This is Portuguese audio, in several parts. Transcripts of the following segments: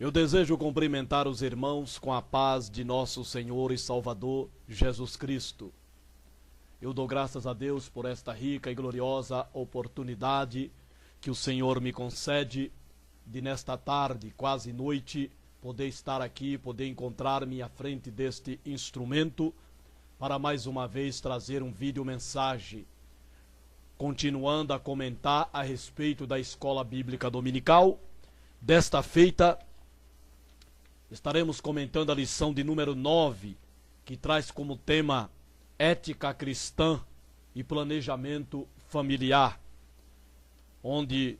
Eu desejo cumprimentar os irmãos com a paz de nosso Senhor e Salvador Jesus Cristo. Eu dou graças a Deus por esta rica e gloriosa oportunidade que o Senhor me concede de nesta tarde, quase noite, poder estar aqui, poder encontrar-me à frente deste instrumento para mais uma vez trazer um vídeo mensagem, continuando a comentar a respeito da Escola Bíblica Dominical. Desta feita, estaremos comentando a lição de número 9, que traz como tema ética cristã e planejamento familiar, onde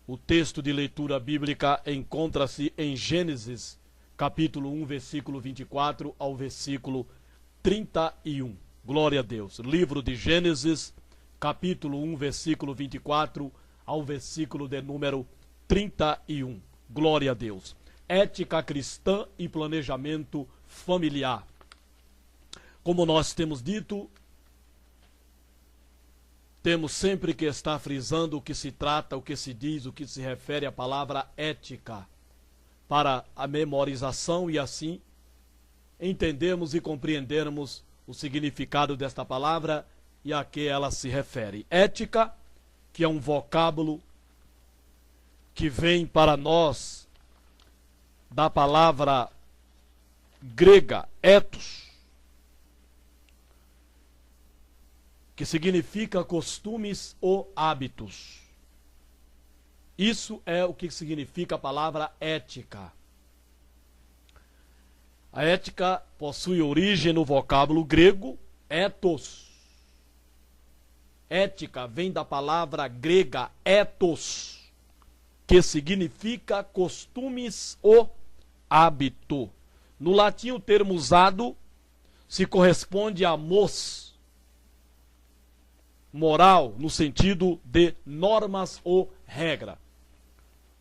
o texto de leitura bíblica encontra-se em Gênesis, capítulo 1, versículo 24 ao versículo 31. Glória a Deus. Livro de Gênesis, capítulo 1, versículo 24 ao versículo de número 31. Glória a Deus. Ética cristã e planejamento familiar. Como nós temos dito, temos sempre que estar frisando o que se trata, o que se diz, o que se refere à palavra ética, para a memorização e assim entendermos e compreendermos o significado desta palavra e a que ela se refere. Ética, que é um vocábulo que vem para nós da palavra grega ethos, que significa costumes ou hábitos. Isso é o que significa a palavra ética. A ética possui origem no vocábulo grego ethos. Ética vem da palavra grega ethos, que significa costumes ou hábito. No latim, o termo usado se corresponde a mos, moral, no sentido de normas ou regra.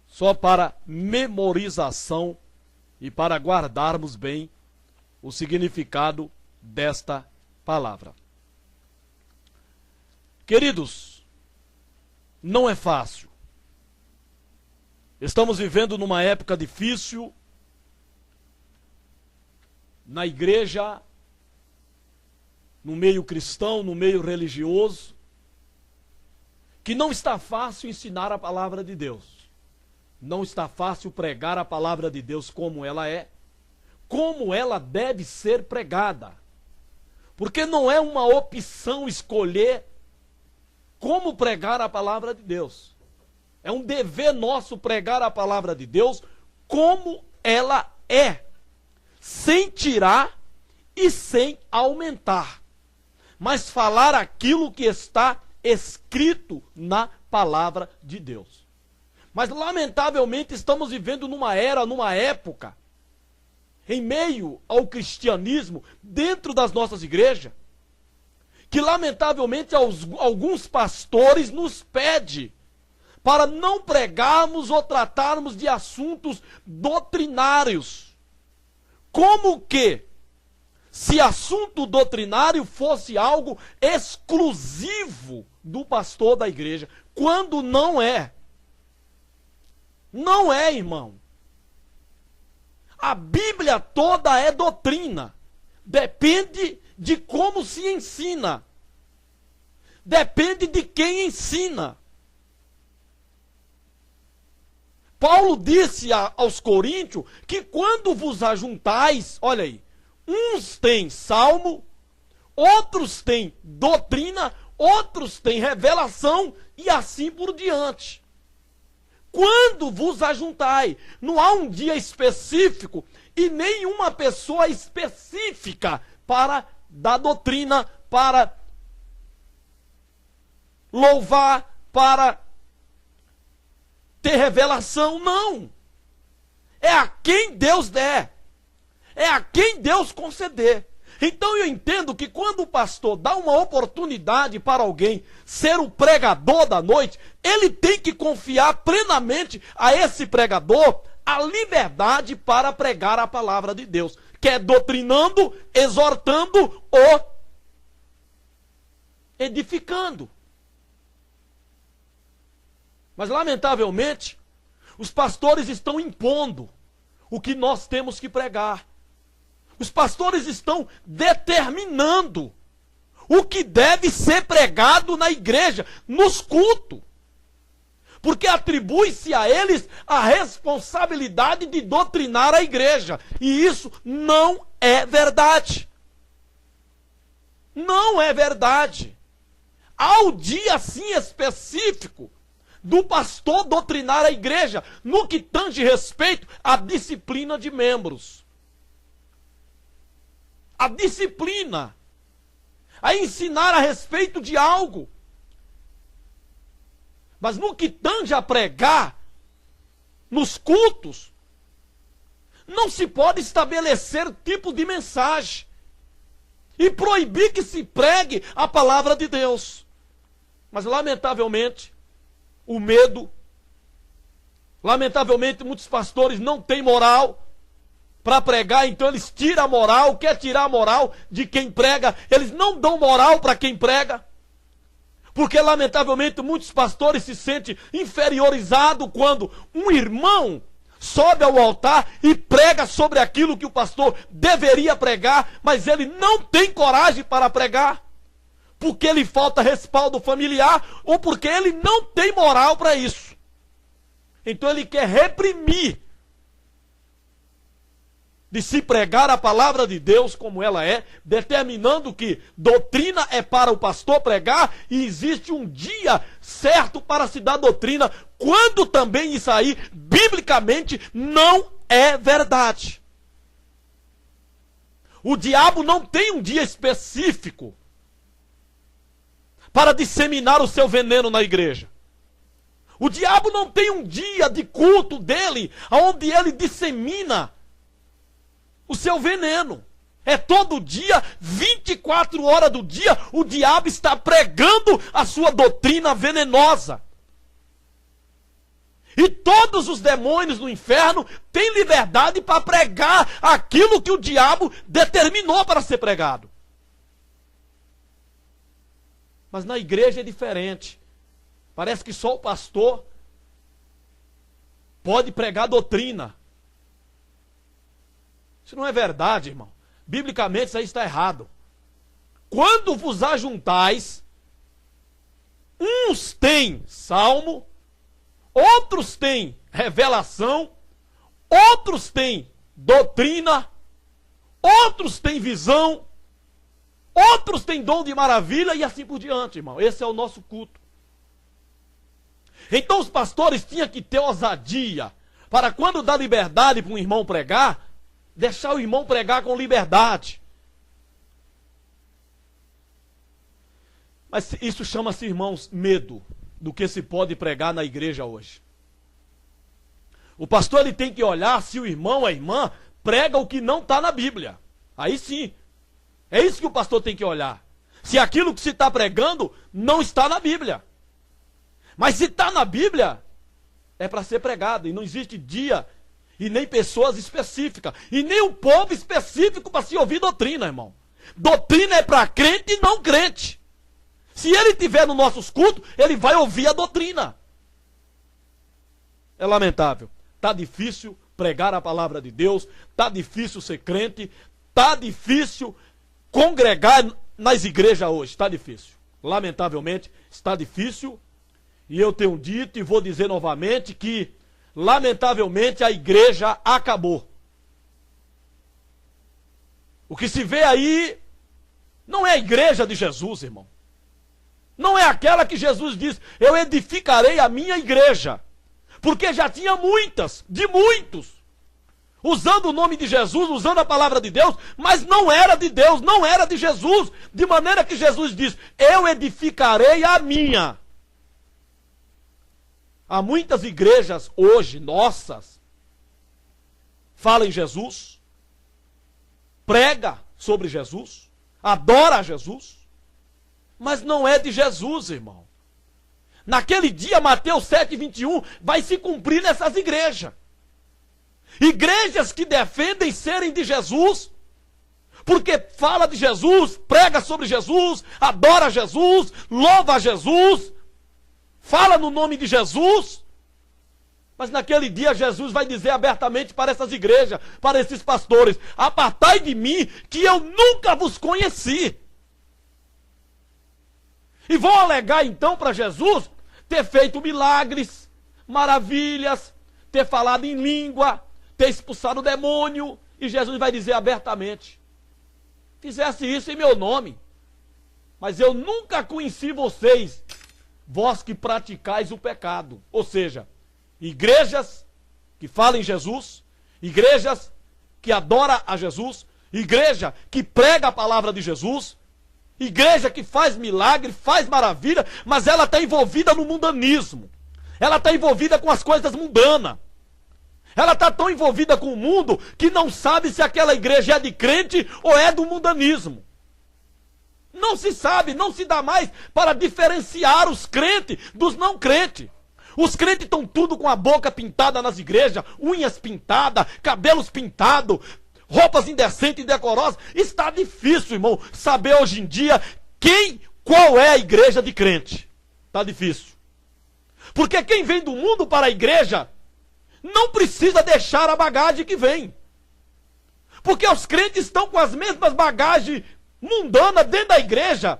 Só para memorização e para guardarmos bem o significado desta palavra. Queridos, não é fácil. Estamos vivendo numa época difícil na igreja, no meio cristão, no meio religioso, que não está fácil ensinar a palavra de Deus. Não está fácil pregar a palavra de Deus como ela é, como ela deve ser pregada. Porque não é uma opção escolher como pregar a palavra de Deus. É um dever nosso pregar a palavra de Deus como ela é, sem tirar e sem aumentar, mas falar aquilo que está escrito na palavra de Deus. Mas lamentavelmente estamos vivendo numa era, numa época, em meio ao cristianismo, dentro das nossas igrejas, que lamentavelmente alguns pastores nos pedem para não pregarmos ou tratarmos de assuntos doutrinários. Como que, se assunto doutrinário fosse algo exclusivo do pastor da igreja, quando não é. Não é, irmão. A Bíblia toda é doutrina. Depende de como se ensina. Depende de quem ensina. Paulo disse aos coríntios que quando vos ajuntais, olha aí, uns têm salmo, outros têm doutrina, outros têm revelação e assim por diante. Quando vos ajuntai, não há um dia específico e nenhuma pessoa específica para dar doutrina, para louvar, para ter revelação, não. É a quem Deus der. É a quem Deus conceder. Então eu entendo que quando o pastor dá uma oportunidade para alguém ser o pregador da noite, ele tem que confiar plenamente a esse pregador a liberdade para pregar a palavra de Deus, que é doutrinando, exortando ou edificando. Mas lamentavelmente, Os pastores estão impondo o que nós temos que pregar. Os pastores estão determinando o que deve ser pregado na igreja, nos cultos. Porque atribui-se a eles a responsabilidade de doutrinar a igreja. E isso não é verdade. Não é verdade. Há o dia, sim, específico do pastor doutrinar a igreja, no que tange respeito à disciplina de membros. A disciplina. A ensinar a respeito de algo. Mas no que tange a pregar, nos cultos, não se pode estabelecer tipo de mensagem e proibir que se pregue a palavra de Deus. Mas, lamentavelmente, o medo, lamentavelmente, muitos pastores não têm moral para pregar, então eles tiram a moral, quer tirar a moral de quem prega, eles não dão moral para quem prega, porque, lamentavelmente, muitos pastores se sentem inferiorizados quando um irmão sobe ao altar e prega sobre aquilo que o pastor deveria pregar, mas ele não tem coragem para pregar, porque lhe falta respaldo familiar ou porque ele não tem moral para isso. Então ele quer reprimir de se pregar a palavra de Deus como ela é, determinando que doutrina é para o pastor pregar e existe um dia certo para se dar doutrina, quando também isso aí, biblicamente, não é verdade. O diabo não tem um dia específico para disseminar o seu veneno na igreja. O diabo não tem um dia de culto dele, onde ele dissemina o seu veneno. É todo dia, 24 horas do dia, o diabo está pregando a sua doutrina venenosa. E todos os demônios do inferno têm liberdade para pregar aquilo que o diabo determinou para ser pregado. Mas na igreja é diferente. Parece que só o pastor pode pregar doutrina. Isso não é verdade, irmão. Biblicamente isso aí está errado. Quando vos ajuntais, uns têm salmo, outros têm revelação, outros têm doutrina, outros têm visão, outros têm dom de maravilha e assim por diante, irmão. Esse é o nosso culto. Então os pastores tinham que ter ousadia para, quando dá liberdade para um irmão pregar, deixar o irmão pregar com liberdade. Mas isso chama-se, irmãos, medo do que se pode pregar na igreja hoje. O pastor ele tem que olhar se o irmão ou a irmã prega o que não está na Bíblia. Aí sim. É isso que o pastor tem que olhar. Se aquilo que se está pregando não está na Bíblia. Mas se está na Bíblia, é para ser pregado. E não existe dia e nem pessoas específicas. E nem um povo específico para se ouvir doutrina, irmão. Doutrina é para crente e não crente. Se ele estiver nos nossos cultos, ele vai ouvir a doutrina. É lamentável. Está difícil pregar a palavra de Deus. Está difícil ser crente. Está difícil congregar nas igrejas hoje. Está difícil. Lamentavelmente, está difícil. E eu tenho dito e vou dizer novamente que, lamentavelmente, a igreja acabou. O que se vê aí não é a igreja de Jesus, irmão. Não é aquela que Jesus diz, eu edificarei a minha igreja. Porque já tinha muitas, de muitos, usando o nome de Jesus, usando a palavra de Deus, mas não era de Deus, não era de Jesus. De maneira que Jesus diz, eu edificarei a minha. Há muitas igrejas hoje, nossas, falam em Jesus, prega sobre Jesus, adora a Jesus, mas não é de Jesus, irmão. Naquele dia, Mateus 7:21, vai se cumprir nessas igrejas. Igrejas que defendem serem de Jesus, porque fala de Jesus, prega sobre Jesus, adora Jesus, louva a Jesus, fala no nome de Jesus, Mas naquele dia Jesus vai dizer abertamente para essas igrejas, para esses pastores: apartai de mim, que eu nunca vos conheci. E vão alegar então para Jesus ter feito milagres, maravilhas, ter falado em língua, ter expulsado o demônio. E Jesus vai dizer abertamente: fizesse isso em meu nome, mas eu nunca conheci vocês, vós que praticais o pecado. Ou seja, igrejas que falam em Jesus, igrejas que adoram a Jesus, igreja que prega a palavra de Jesus, igreja que faz milagre, faz maravilha, mas ela está envolvida no mundanismo. Ela está envolvida com as coisas mundanas. Ela está tão envolvida com o mundo que não sabe se aquela igreja é de crente ou é do mundanismo. Não se sabe, não se dá mais para diferenciar os crentes dos não crentes. Os crentes estão tudo com a boca pintada nas igrejas, unhas pintadas, cabelos pintados, roupas indecentes e decorosas. Está difícil, irmão, saber hoje em dia qual é a igreja de crente. Está difícil. Porque quem vem do mundo para a igreja não precisa deixar a bagagem que vem. Porque os crentes estão com as mesmas bagagens mundanas dentro da igreja.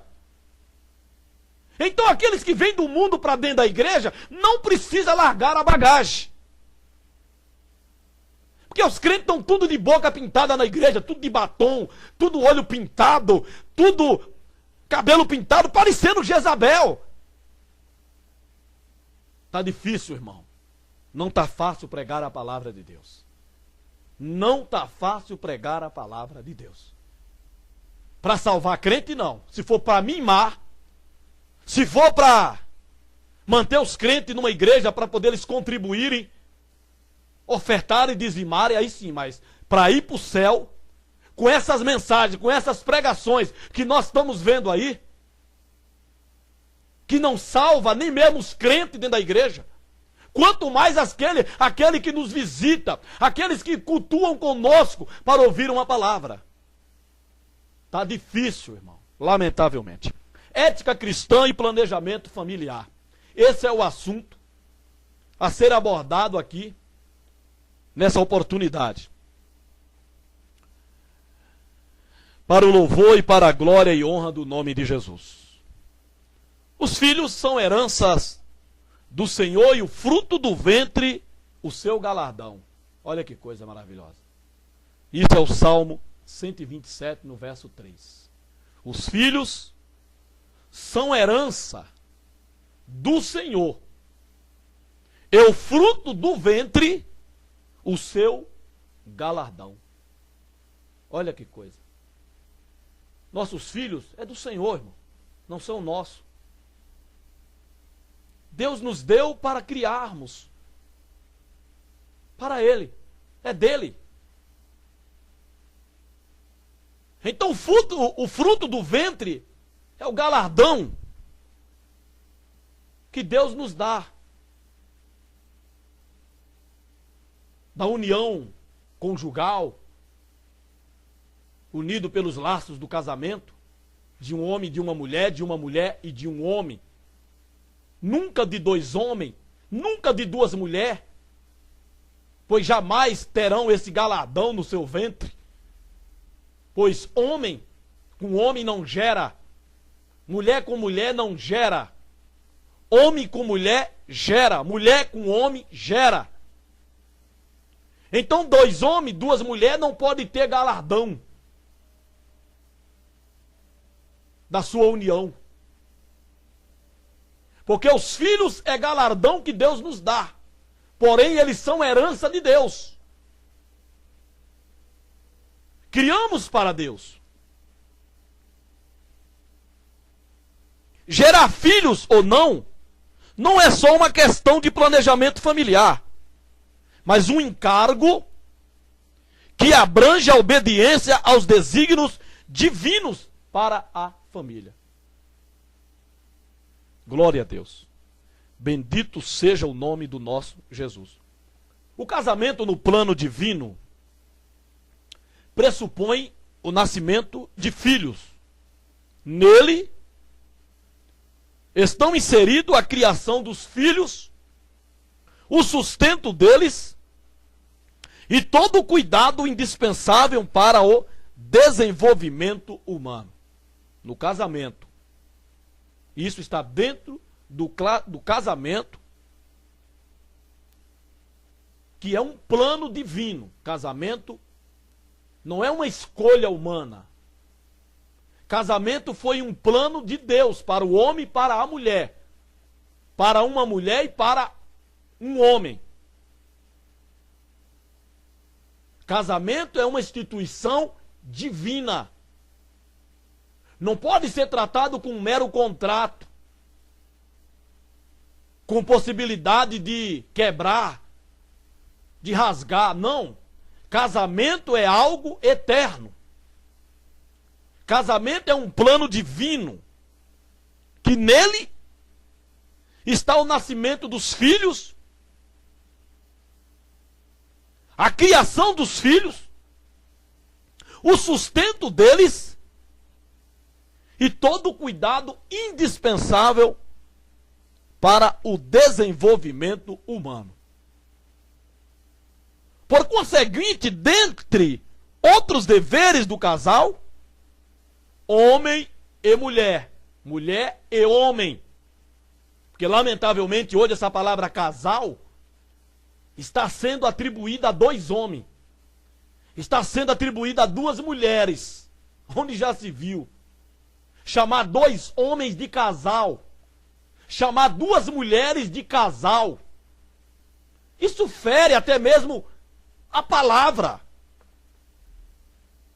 Então aqueles que vêm do mundo para dentro da igreja não precisa largar a bagagem. Porque os crentes estão tudo de boca pintada na igreja, tudo de batom, tudo olho pintado, tudo cabelo pintado, parecendo Jezabel. Está difícil, irmão. Não está fácil pregar a palavra de Deus. Não está fácil pregar a palavra de Deus. Para salvar crente, não. Se for para mimar, se for para manter os crentes numa igreja para poder eles contribuírem, ofertarem e dizimarem, aí sim, mas para ir para o céu, com essas mensagens, com essas pregações que nós estamos vendo aí, que não salva nem mesmo os crentes dentro da igreja, quanto mais aquele que nos visita, aqueles que cultuam conosco para ouvir uma palavra. Está difícil, irmão, lamentavelmente. Ética cristã e planejamento familiar. Esse é o assunto a ser abordado aqui, nessa oportunidade. Para o louvor e para a glória e honra do nome de Jesus. Os filhos são heranças do Senhor e o fruto do ventre, o seu galardão. Olha que coisa maravilhosa. Isso é o Salmo 127, no verso 3. Os filhos são herança do Senhor. E o fruto do ventre, o seu galardão. Olha que coisa. Nossos filhos é do Senhor, irmão. Não são nossos. Deus nos deu para criarmos. Para Ele. É dele. Então o fruto do ventre é o galardão que Deus nos dá. Da união conjugal, unido pelos laços do casamento, de um homem e de uma mulher e de um homem. Nunca de dois homens, nunca de duas mulheres, pois jamais terão esse galardão no seu ventre. Pois homem com homem não gera, mulher com mulher não gera, homem com mulher gera, mulher com homem gera. Então dois homens, duas mulheres não podem ter galardão da sua união. Porque os filhos é galardão que Deus nos dá. Porém, eles são herança de Deus. Criamos para Deus. Gerar filhos ou não é só uma questão de planejamento familiar, mas um encargo que abrange a obediência aos desígnios divinos para a família. Glória a Deus. Bendito seja o nome do nosso Jesus. O casamento no plano divino pressupõe o nascimento de filhos. Nele estão inseridos a criação dos filhos, o sustento deles e todo o cuidado indispensável para o desenvolvimento humano. No casamento. Isso está dentro do casamento, que é um plano divino. Casamento não é uma escolha humana. Casamento foi um plano de Deus para o homem e para a mulher. Para uma mulher e para um homem. Casamento é uma instituição divina. Não pode ser tratado como um mero contrato, com possibilidade de quebrar, de rasgar. Não. Casamento é algo eterno. Casamento é um plano divino, que nele está o nascimento dos filhos, a criação dos filhos, o sustento deles e todo o cuidado indispensável para o desenvolvimento humano. Por conseguinte, dentre outros deveres do casal, homem e mulher, mulher e homem, porque lamentavelmente hoje essa palavra casal está sendo atribuída a dois homens, está sendo atribuída a duas mulheres, onde já se viu. Chamar dois homens de casal, chamar duas mulheres de casal, isso fere até mesmo a palavra.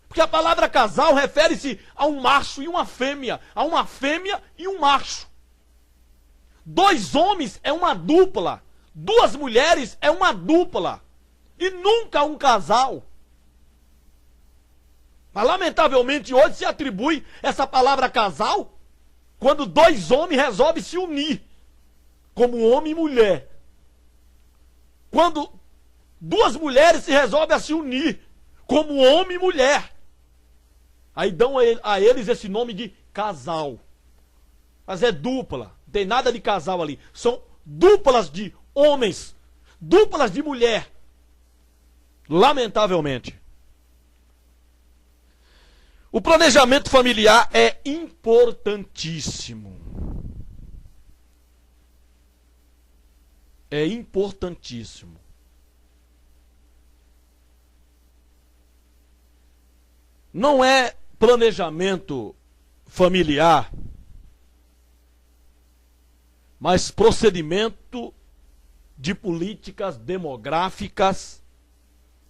Porque a palavra casal refere-se a um macho e uma fêmea, a uma fêmea e um macho. Dois homens é uma dupla, duas mulheres é uma dupla, e nunca um casal. Mas lamentavelmente hoje se atribui essa palavra casal quando dois homens resolvem se unir, como homem e mulher. Quando duas mulheres se resolvem a se unir, como homem e mulher. Aí dão a eles esse nome de casal. Mas é dupla, não tem nada de casal ali. São duplas de homens, duplas de mulher. Lamentavelmente. O planejamento familiar é importantíssimo. É importantíssimo. Não é planejamento familiar, mas procedimento de políticas demográficas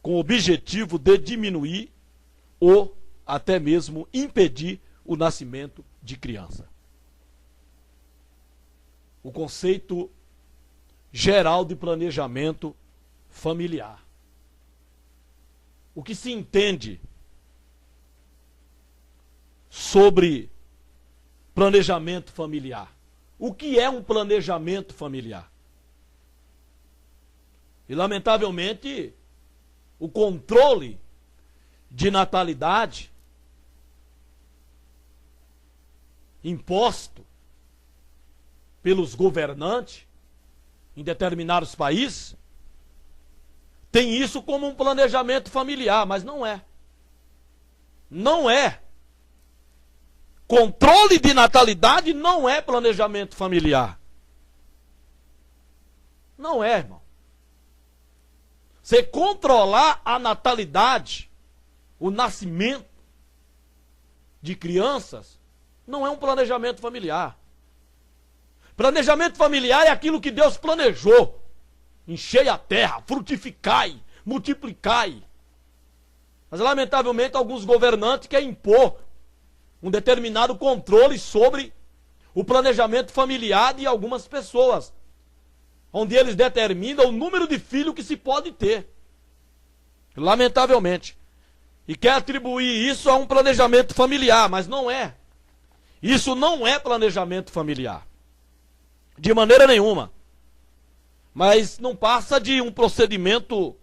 com o objetivo de diminuir ou até mesmo impedir o nascimento de criança. O conceito geral de planejamento familiar. O que se entende sobre planejamento familiar? O que é um planejamento familiar? E, lamentavelmente, o controle de natalidade imposto pelos governantes em determinados países tem isso como um planejamento familiar, mas não é. Não é. Controle de natalidade não é planejamento familiar. Não é, irmão. Você controlar a natalidade, o nascimento de crianças, não é um planejamento familiar. Planejamento familiar é aquilo que Deus planejou. Enchei a terra, frutificai, multiplicai. Mas, lamentavelmente, alguns governantes querem impor um determinado controle sobre o planejamento familiar de algumas pessoas, onde eles determinam o número de filhos que se pode ter. Lamentavelmente. E quer atribuir isso a um planejamento familiar, mas não é. Isso não é planejamento familiar. De maneira nenhuma. Mas não passa de um procedimento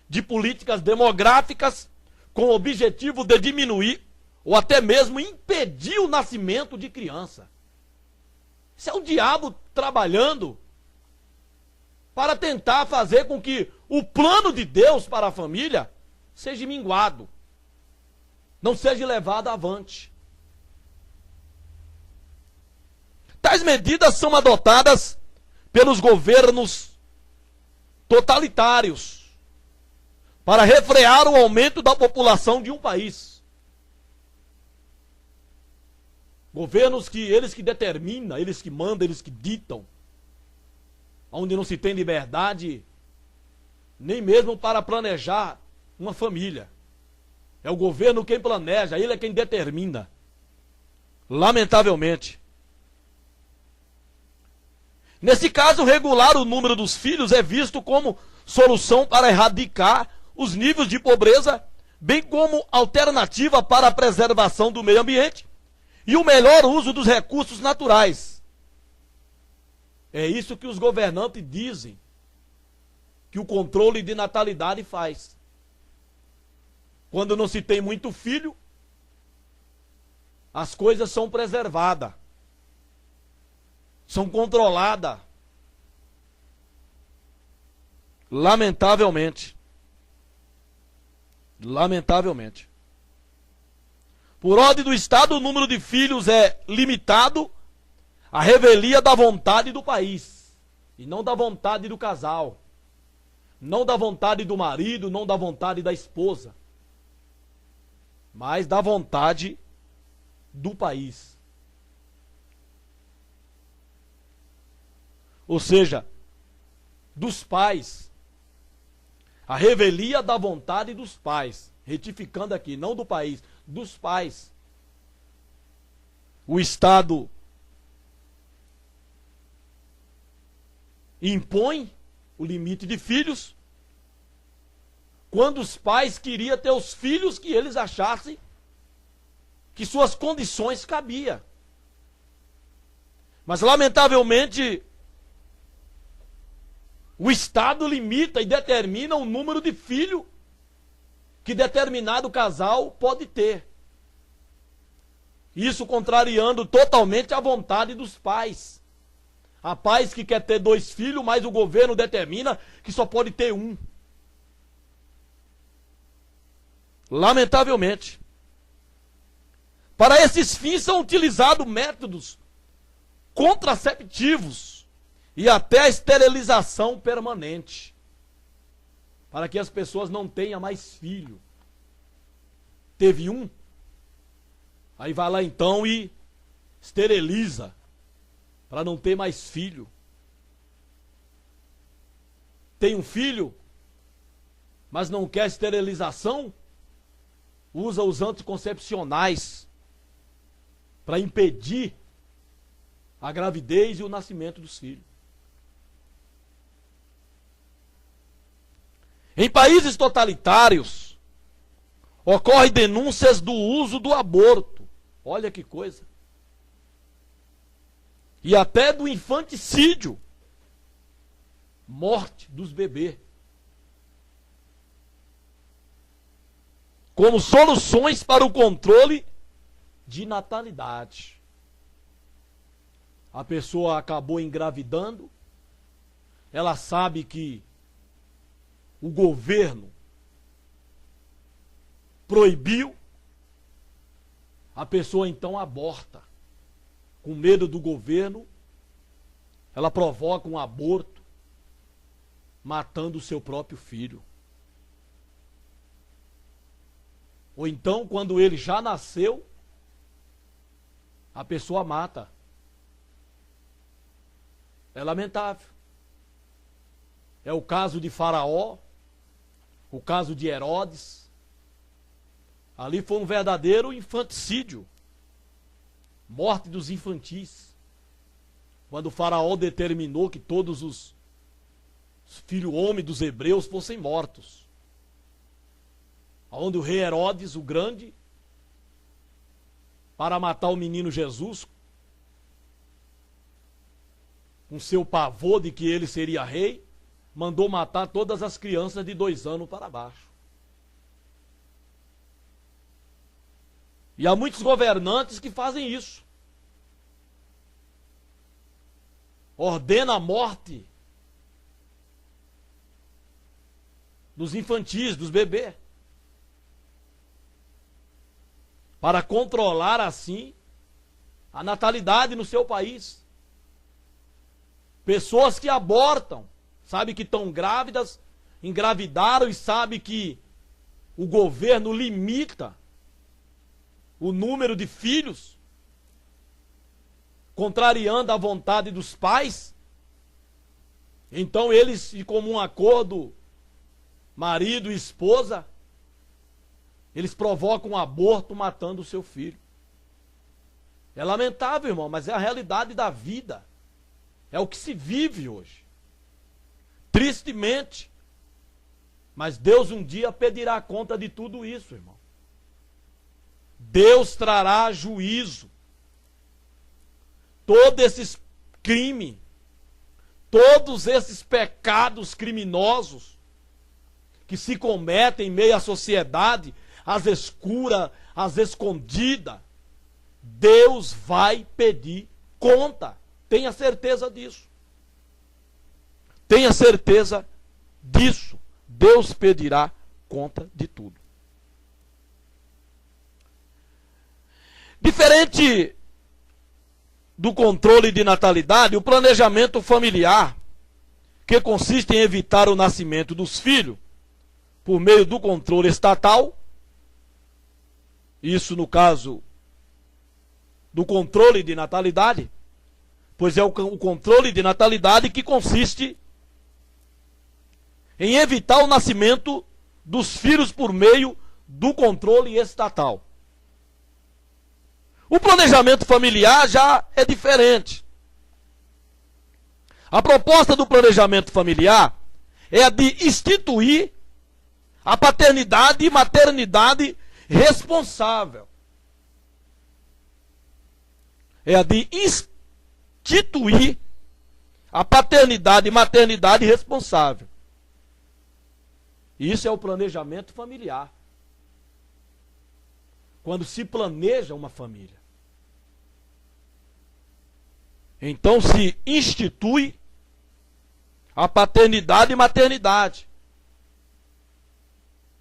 de políticas demográficas com o objetivo de diminuir ou até mesmo impedir o nascimento de criança. Isso é o diabo trabalhando. para tentar fazer com que o plano de Deus para a família seja minguado, não seja levado avante. Tais medidas são adotadas pelos governos totalitários para refrear o aumento da população de um país. Governos que eles que determinam, eles que mandam, eles que ditam, onde não se tem liberdade nem mesmo para planejar uma família. É o governo quem planeja, ele é quem determina. Lamentavelmente. Nesse caso, regular o número dos filhos é visto como solução para erradicar os níveis de pobreza, bem como alternativa para a preservação do meio ambiente e o melhor uso dos recursos naturais. É isso que os governantes dizem que o controle de natalidade faz. Quando não se tem muito filho, as coisas são preservadas, são controladas. Lamentavelmente. Lamentavelmente. Por ordem do Estado, o número de filhos é limitado à revelia da vontade do país, e não da vontade do casal, não da vontade do marido, não da vontade da esposa, mas da vontade do país. Ou seja, dos pais. A revelia da vontade dos pais. Retificando aqui, não do país, dos pais. O Estado impõe o limite de filhos quando os pais queriam ter os filhos que eles achassem que suas condições cabiam. Mas, lamentavelmente, o Estado limita e determina o número de filhos que determinado casal pode ter. Isso contrariando totalmente a vontade dos pais. Há pais que quer ter 2 filhos, mas o governo determina que só pode ter 1. Lamentavelmente. Para esses fins são utilizados métodos contraceptivos e até a esterilização permanente, para que as pessoas não tenham mais filho. Teve 1, aí vai lá então e esteriliza, para não ter mais filho. Tem um filho, mas não quer esterilização, usa os anticoncepcionais para impedir a gravidez e o nascimento dos filhos. Em países totalitários, ocorrem denúncias do uso do aborto. Olha que coisa. E até do infanticídio. Morte dos bebês. Como soluções para o controle de natalidade. A pessoa acabou engravidando, ela sabe que o governo proibiu, a pessoa então aborta. Com medo do governo, ela provoca um aborto, matando o seu próprio filho. Ou então, quando ele já nasceu, a pessoa mata. É lamentável. É o caso de Faraó, o caso de Herodes. Ali foi um verdadeiro infanticídio. Morte dos infantis. Quando o Faraó determinou que todos os filhos homens dos hebreus fossem mortos. Onde o rei Herodes, o grande, para matar o menino Jesus, com seu pavor de que ele seria rei, mandou matar todas as crianças de 2 anos para baixo. E há muitos governantes que fazem isso. Ordena a morte dos infantis, dos bebês. Para controlar assim a natalidade no seu país. Pessoas que abortam, sabem que estão grávidas, engravidaram e sabem que o governo limita o número de filhos, contrariando a vontade dos pais. Então eles, de comum acordo, marido e esposa, eles provocam um aborto matando o seu filho. É lamentável, irmão, mas é a realidade da vida. É o que se vive hoje. Tristemente. Mas Deus um dia pedirá conta de tudo isso, irmão. Deus trará juízo. Todos esses crimes, todos esses pecados criminosos que se cometem em meio à sociedade, às escuras, às escondidas, Deus vai pedir conta. Tenha certeza disso. Tenha certeza disso. Deus pedirá conta de tudo. Diferente do controle de natalidade, o planejamento familiar, que consiste em evitar o nascimento dos filhos por meio do controle estatal, isso no caso do controle de natalidade, pois é o controle de natalidade que consiste em evitar o nascimento dos filhos por meio do controle estatal. O planejamento familiar já é diferente. A proposta do planejamento familiar é a de instituir a paternidade e maternidade responsável. É a de instituir a paternidade e maternidade responsável. Isso é o planejamento familiar. Quando se planeja uma família. Então se institui a paternidade e maternidade.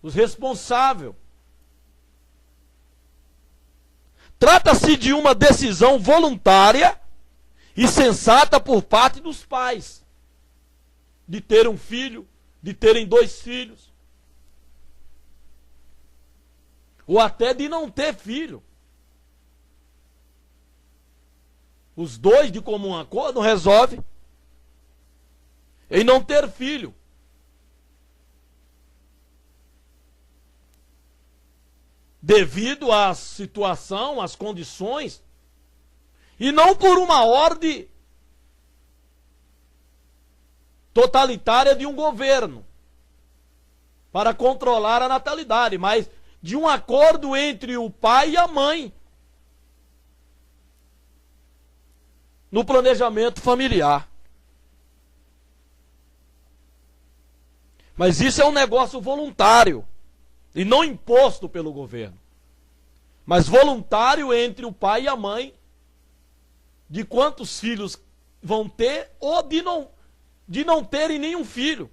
Os responsáveis. Trata-se de uma decisão voluntária e sensata por parte dos pais. De ter um filho, de terem 2 filhos. Ou até de não ter filho. Os 2 de comum acordo resolvem em não ter filho. Devido à situação, às condições, e não por uma ordem totalitária de um governo para controlar a natalidade, mas de um acordo entre o pai e a mãe no planejamento familiar. Mas isso é um negócio voluntário e não imposto pelo governo, mas voluntário entre o pai e a mãe, de quantos filhos vão ter ou de não terem nenhum filho.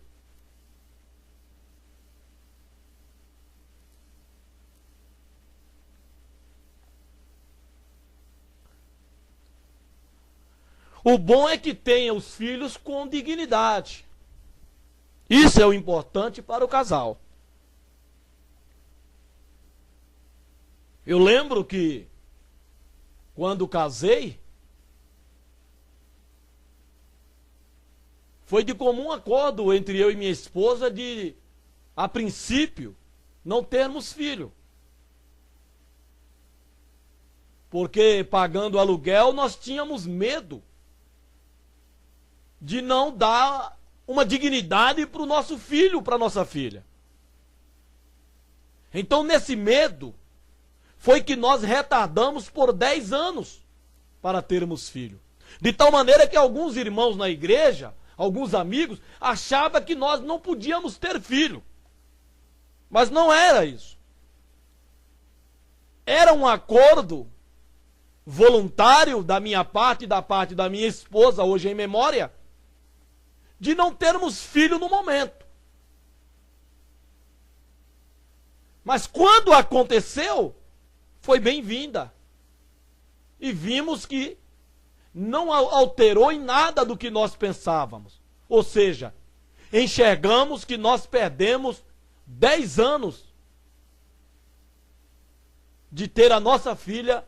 O bom é que tenha os filhos com dignidade. Isso é o importante para o casal. Eu lembro que, quando casei, foi de comum acordo entre eu e minha esposa de, a princípio, não termos filho. Porque pagando aluguel nós tínhamos medo de não dar uma dignidade para o nosso filho, para a nossa filha. Então, nesse medo, foi que nós retardamos por 10 anos para termos filho. De tal maneira que alguns irmãos na igreja, alguns amigos, achavam que nós não podíamos ter filho. Mas não era isso. Era um acordo voluntário da minha parte e da parte da minha esposa, hoje em memória, de não termos filho no momento. Mas quando aconteceu, foi bem-vinda. E vimos que não alterou em nada do que nós pensávamos. Ou seja, enxergamos que nós perdemos 10 anos de ter a nossa filha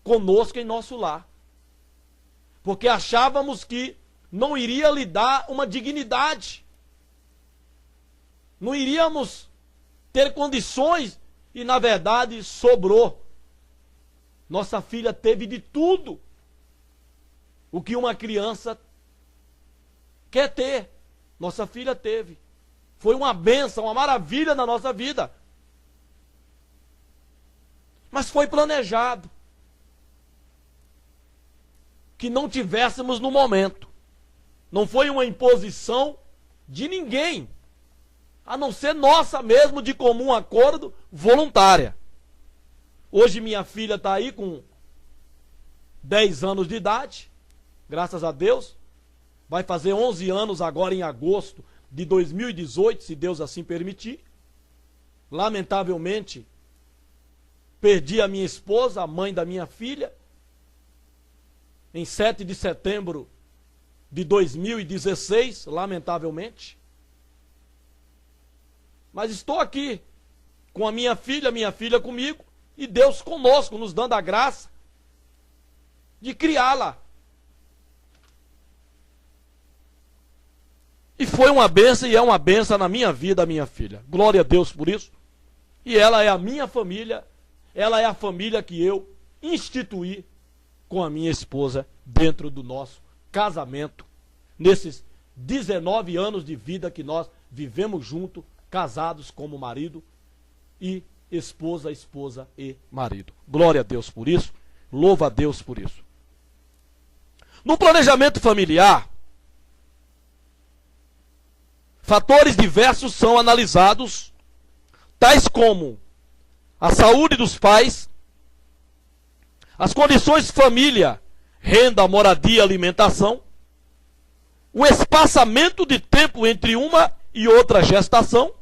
conosco em nosso lar. Porque achávamos que não iria lhe dar uma dignidade. Não iríamos ter condições e, na verdade, sobrou. Nossa filha teve de tudo o que uma criança quer ter. Nossa filha teve. Foi uma bênção, uma maravilha na nossa vida. Mas foi planejado que não tivéssemos no momento. Não foi uma imposição de ninguém, a não ser nossa mesmo, de comum acordo, voluntária. Hoje minha filha está aí com 10 anos de idade, graças a Deus. Vai fazer 11 anos agora em agosto de 2018, se Deus assim permitir. Lamentavelmente, perdi a minha esposa, a mãe da minha filha, em 7 de setembro de 2016, lamentavelmente. Mas estou aqui com a minha filha comigo, e Deus conosco, nos dando a graça de criá-la. E foi uma bênção e é uma bênção na minha vida, a minha filha. Glória a Deus por isso. E ela é a minha família, ela é a família que eu instituí com a minha esposa dentro do nosso casamento, nesses 19 anos de vida que nós vivemos juntos, casados como marido e esposa e marido. Glória a Deus por isso, louva a Deus por isso. No planejamento familiar, fatores diversos são analisados, tais como a saúde dos pais, as condições de família, renda, moradia, alimentação, o espaçamento de tempo entre uma e outra gestação.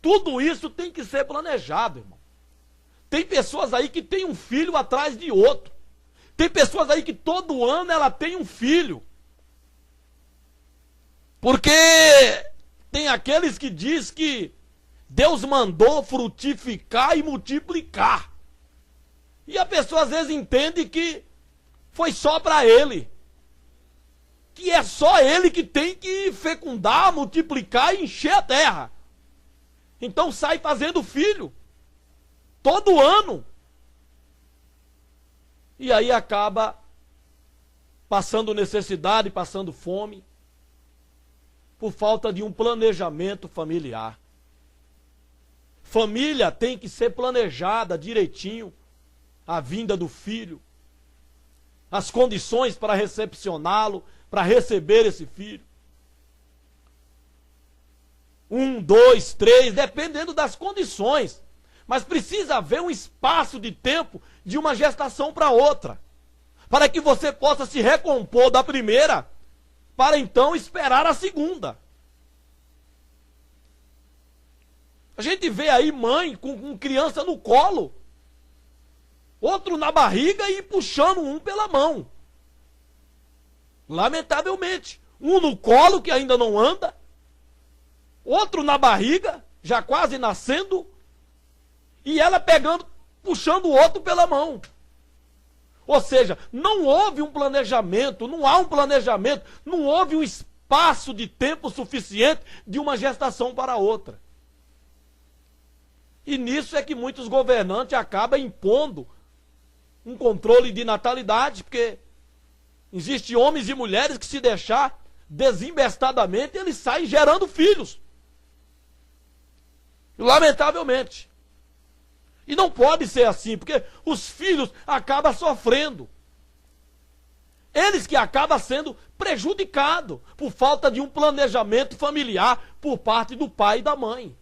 Tudo isso tem que ser planejado, irmão. Tem pessoas aí que tem um filho atrás de outro. Tem pessoas aí que todo ano ela tem um filho. Porque tem aqueles que diz que Deus mandou frutificar e multiplicar. E a pessoa às vezes entende que foi só para ele. Que é só ele que tem que fecundar, multiplicar e encher a terra. Então sai fazendo filho. Todo ano. E aí acaba passando necessidade, passando fome. Por falta de um planejamento familiar. Família tem que ser planejada direitinho. A vinda do filho. As condições para recepcioná-lo, para receber esse filho. 1, 2, 3, dependendo das condições. Mas precisa haver um espaço de tempo de uma gestação para outra. Para que você possa se recompor da primeira, para então esperar a segunda. A gente vê aí mãe com criança no colo, outro na barriga e puxando um pela mão. Lamentavelmente. Um no colo que ainda não anda, outro na barriga, já quase nascendo, e ela pegando, puxando o outro pela mão. Ou seja, não houve um planejamento, não há um planejamento, não houve um espaço de tempo suficiente de uma gestação para outra. E nisso é que muitos governantes acabam impondo um controle de natalidade, porque existem homens e mulheres que, se deixar desembestadamente, eles saem gerando filhos. Lamentavelmente. E não pode ser assim, porque os filhos acabam sofrendo. Eles que acabam sendo prejudicados por falta de um planejamento familiar por parte do pai e da mãe.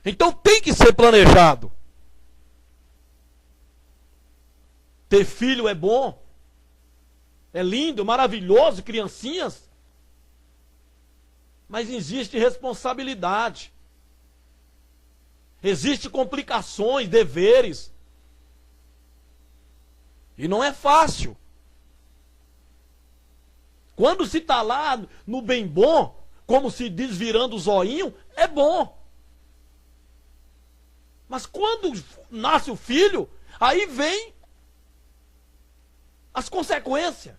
Então tem que ser planejado. Ter filho é bom, é lindo, maravilhoso, criancinhas. Mas existe responsabilidade. Existem complicações, deveres. E não é fácil. Quando se está lá no bem bom, como se diz virando o zoinho, é bom. Mas quando nasce o filho, aí vem as consequências.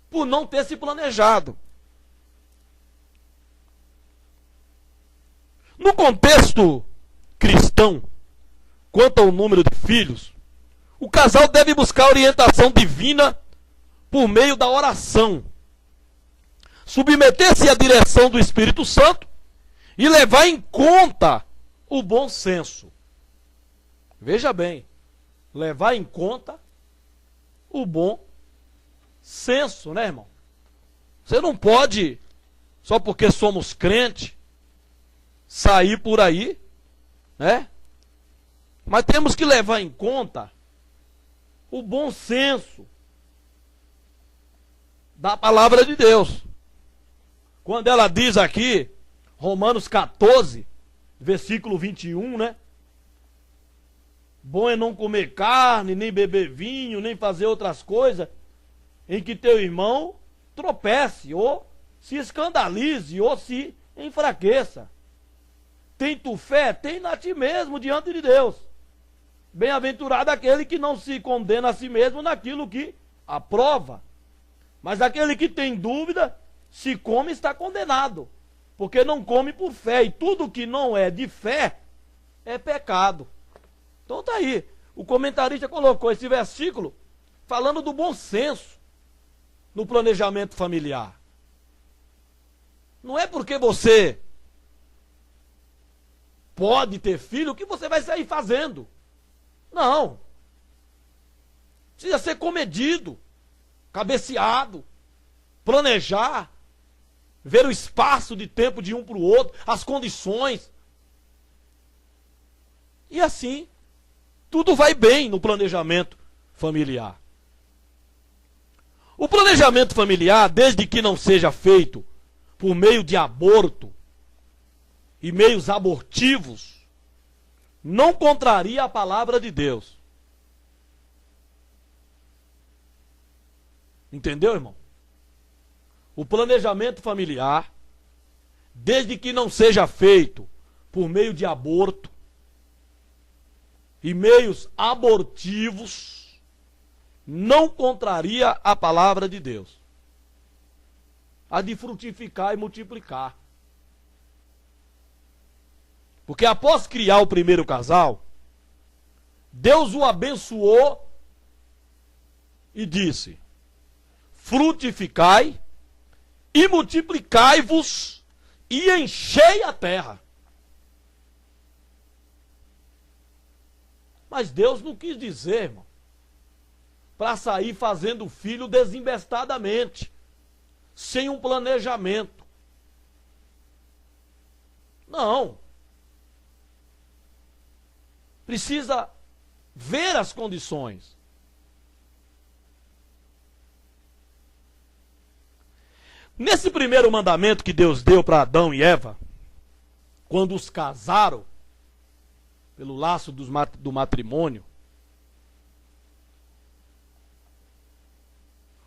Por não ter se planejado. No contexto cristão, quanto ao número de filhos, o casal deve buscar orientação divina por meio da oração, submeter-se à direção do Espírito Santo e levar em conta o bom senso. Veja bem, levar em conta o bom senso, né, irmão? Você não pode, só porque somos crentes, sair por aí, né? Mas temos que levar em conta o bom senso da palavra de Deus. Quando ela diz aqui, Romanos 14, versículo 21, né? Bom é não comer carne, nem beber vinho, nem fazer outras coisas em que teu irmão tropece, ou se escandalize, ou se enfraqueça. Tem tu fé? Tem na ti mesmo diante de Deus. Bem-aventurado aquele que não se condena a si mesmo naquilo que aprova. Mas aquele que tem dúvida, se come, está condenado. Porque não come por fé. E tudo que não é de fé é pecado. Então tá aí. O comentarista colocou esse versículo falando do bom senso no planejamento familiar. Não é porque você pode ter filho que você vai sair fazendo. Não. Precisa ser comedido, cabeceado, planejar, ver o espaço de tempo de um para o outro, as condições. E assim, tudo vai bem no planejamento familiar. O planejamento familiar, desde que não seja feito por meio de aborto e meios abortivos, não contraria a palavra de Deus. Entendeu, irmão? O planejamento familiar, desde que não seja feito por meio de aborto e meios abortivos, não contraria a palavra de Deus. A de frutificar e multiplicar. Porque após criar o primeiro casal, Deus o abençoou e disse: frutificai e multiplicai-vos e enchei a terra. Mas Deus não quis dizer, irmão, para sair fazendo filho desembestadamente, sem um planejamento. Não. Precisa ver as condições. Nesse primeiro mandamento que Deus deu para Adão e Eva, quando os casaram, pelo laço do matrimônio,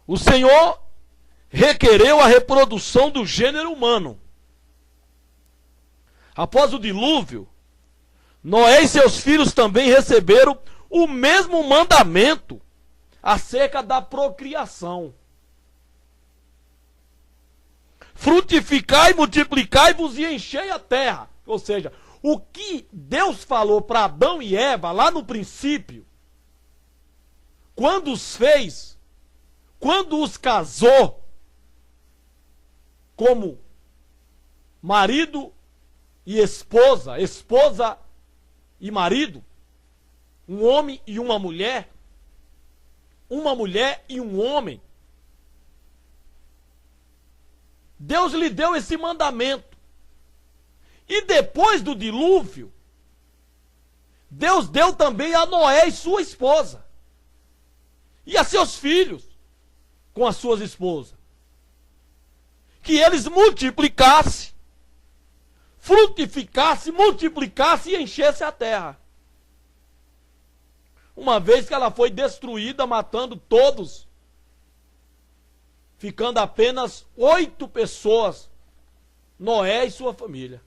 o Senhor requereu a reprodução do gênero humano. Após o dilúvio, Noé e seus filhos também receberam o mesmo mandamento acerca da procriação. Frutificai, multiplicai-vos e enchei a terra. Ou seja, o que Deus falou para Adão e Eva lá no princípio, quando os fez, quando os casou como marido e esposa, esposa e marido, um homem e uma mulher e um homem, Deus lhe deu esse mandamento. E depois do dilúvio, Deus deu também a Noé e sua esposa, e a seus filhos com as suas esposas, que eles multiplicassem, frutificasse, multiplicasse e enchesse a terra. Uma vez que ela foi destruída, matando todos, ficando apenas 8 pessoas, Noé e sua família.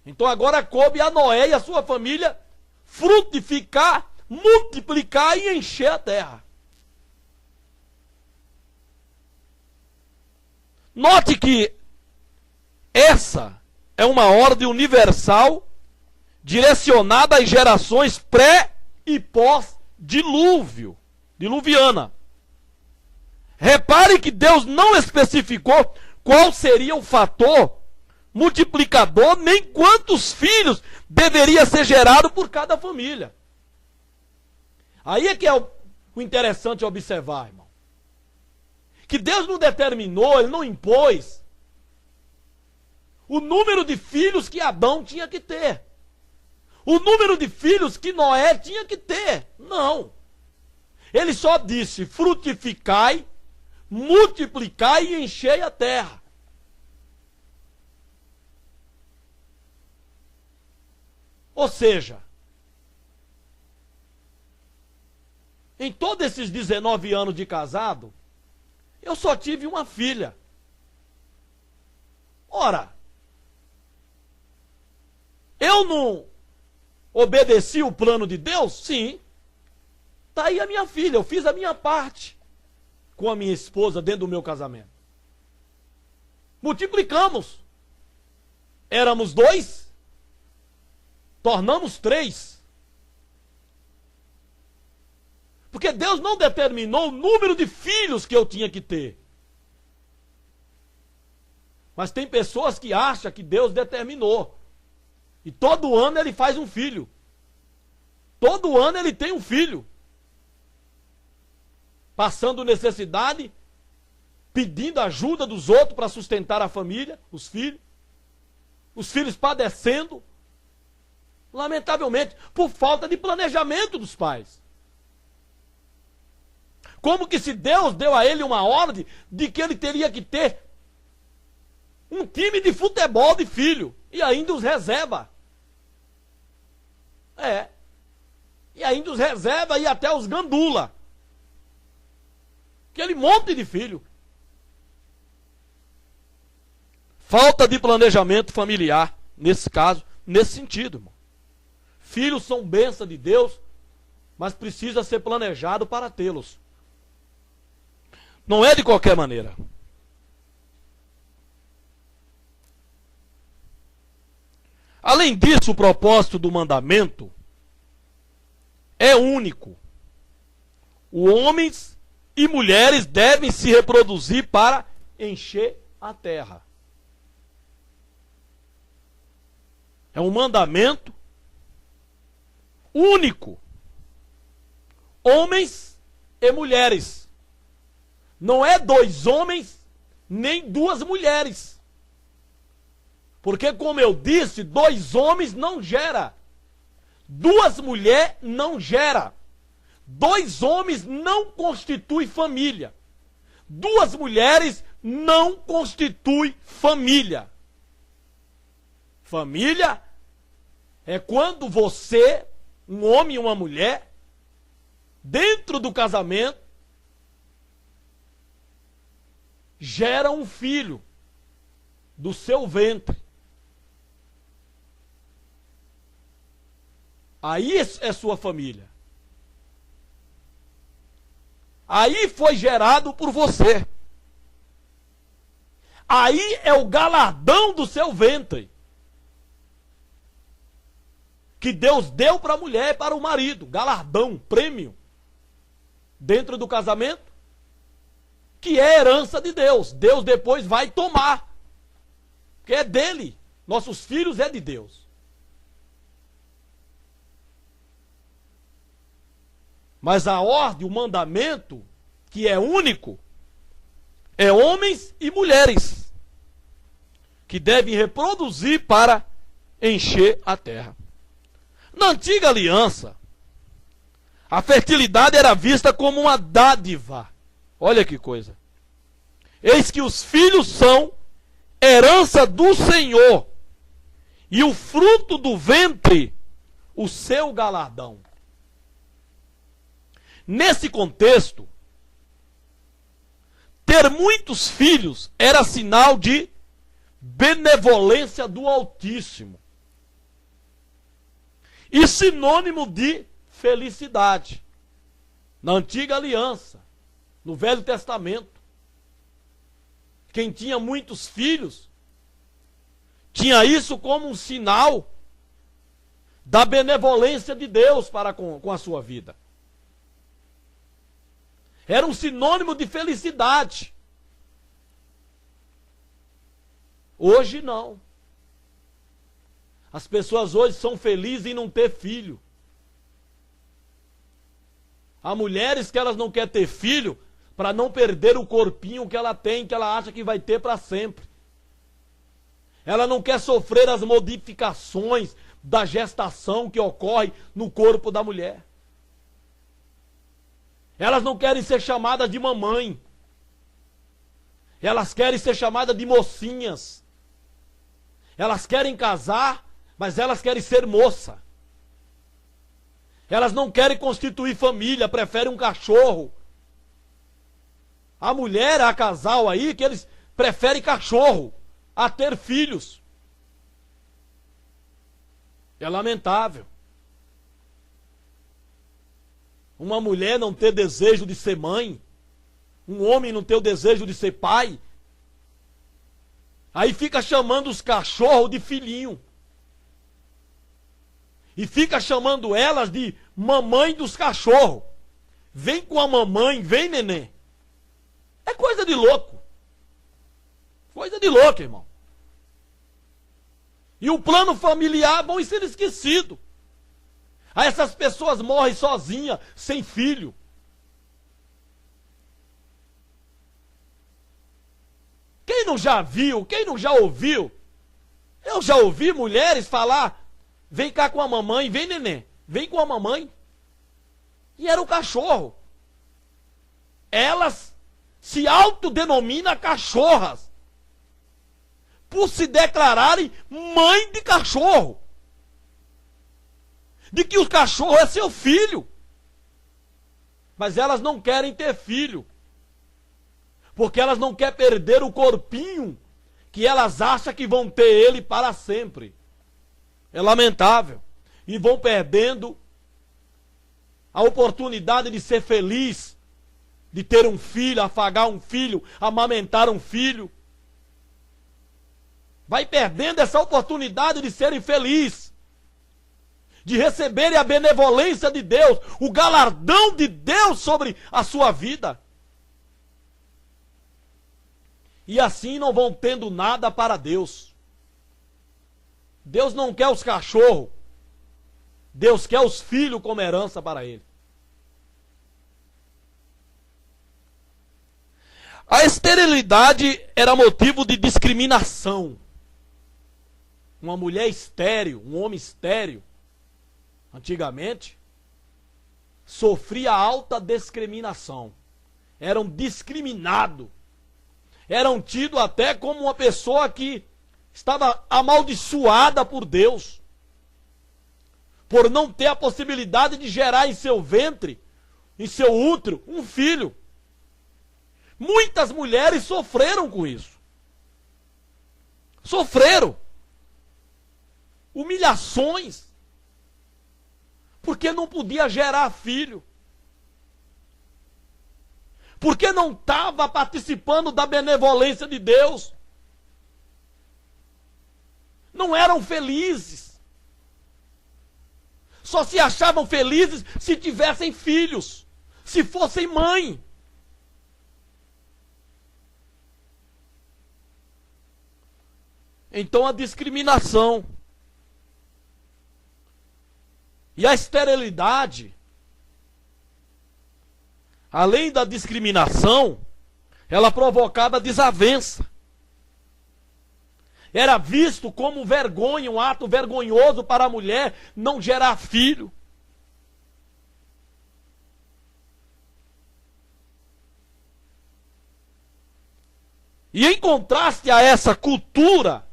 Então agora coube a Noé e a sua família frutificar, multiplicar e encher a terra. Note que essa é uma ordem universal direcionada às gerações pré e pós-dilúvio, diluviana. Repare que Deus não especificou qual seria o fator multiplicador, nem quantos filhos deveria ser gerado por cada família. Aí é que é o interessante observar, irmão. Que Deus não determinou, Ele não impôs o número de filhos que Adão tinha que ter. O número de filhos que Noé tinha que ter. Não. Ele só disse, frutificai, multiplicai e enchei a terra. Ou seja, em todos esses 19 anos de casado, eu só tive uma filha. Ora, eu não obedeci o plano de Deus? Sim. Está aí a minha filha, eu fiz a minha parte com a minha esposa dentro do meu casamento. Multiplicamos. Éramos 2, tornamos 3. Porque Deus não determinou o número de filhos que eu tinha que ter. Mas tem pessoas que acham que Deus determinou. E todo ano ele faz um filho. Todo ano ele tem um filho. Passando necessidade, pedindo ajuda dos outros para sustentar a família, os filhos. Os filhos padecendo, lamentavelmente, por falta de planejamento dos pais. Como que se Deus deu a ele uma ordem de que ele teria que ter um time de futebol de filho, e ainda os reserva. E ainda os reserva e até os gandula. Aquele monte de filho. Falta de planejamento familiar, nesse caso, nesse sentido, irmão. Filhos são bênção de Deus, mas precisa ser planejado para tê-los. Não é de qualquer maneira. Além disso, o propósito do mandamento é único. Homens e mulheres devem se reproduzir para encher a terra. É um mandamento único. Homens e mulheres. Não é 2 homens, nem 2 mulheres. Porque, como eu disse, 2 homens não gera. 2 mulheres não gera. 2 homens não constituem família. 2 mulheres não constituem família. Família é quando você, um homem e uma mulher, dentro do casamento, gera um filho do seu ventre. Aí é sua família. Aí foi gerado por você. Aí é o galardão do seu ventre. Que Deus deu para a mulher e para o marido. Galardão, prêmio. Dentro do casamento. Que é herança de Deus. Deus depois vai tomar. Porque é dele. Nossos filhos é de Deus. Mas a ordem, o mandamento, que é único, é homens e mulheres que devem reproduzir para encher a terra. Na antiga aliança, a fertilidade era vista como uma dádiva. Olha que coisa. Eis que os filhos são herança do Senhor, e o fruto do ventre, o seu galardão. Nesse contexto, ter muitos filhos era sinal de benevolência do Altíssimo e sinônimo de felicidade. Na antiga aliança, no Velho Testamento, quem tinha muitos filhos tinha isso como um sinal da benevolência de Deus para com a sua vida. Era um sinônimo de felicidade. Hoje não. As pessoas hoje são felizes em não ter filho. Há mulheres que elas não querem ter filho para não perder o corpinho que ela tem, que ela acha que vai ter para sempre. Ela não quer sofrer as modificações da gestação que ocorre no corpo da mulher. Elas não querem ser chamadas de mamãe. Elas querem ser chamadas de mocinhas. Elas querem casar, mas elas querem ser moça. Elas não querem constituir família, preferem um cachorro. A mulher, a casal aí, que eles preferem cachorro a ter filhos. É lamentável. Uma mulher não ter desejo de ser mãe, um homem não ter o desejo de ser pai, aí fica chamando os cachorros de filhinho. E fica chamando elas de mamãe dos cachorros. Vem com a mamãe, vem neném. É coisa de louco. Coisa de louco, irmão. E o plano familiar vão ser esquecido. Aí essas pessoas morrem sozinhas, sem filho. Quem não já viu, quem não já ouviu? Eu já ouvi mulheres falar, vem cá com a mamãe, vem neném, vem com a mamãe. E era o cachorro. Elas se autodenominam cachorras, por se declararem mãe de cachorro. De que o cachorro é seu filho. Mas elas não querem ter filho. Porque elas não querem perder o corpinho que elas acham que vão ter ele para sempre. É lamentável. E vão perdendo a oportunidade de ser feliz, de ter um filho, afagar um filho, amamentar um filho. Vai perdendo essa oportunidade de serem felizes, de receberem a benevolência de Deus, o galardão de Deus sobre a sua vida. E assim não vão tendo nada para Deus. Deus não quer os cachorros, Deus quer os filhos como herança para ele. A esterilidade era motivo de discriminação. Uma mulher estéril, um homem estéril, antigamente, sofria alta discriminação. Eram discriminados. Eram tidos até como uma pessoa que estava amaldiçoada por Deus, por não ter a possibilidade de gerar em seu ventre, em seu útero, um filho. Muitas mulheres sofreram com isso. Sofreram humilhações, porque não podia gerar filho, porque não estava participando da benevolência de Deus, não eram felizes, só se achavam felizes se tivessem filhos, se fossem mãe. Então a discriminação e a esterilidade, além da discriminação, ela provocava desavença. Era visto como vergonha, um ato vergonhoso para a mulher não gerar filho. E em contraste a essa cultura,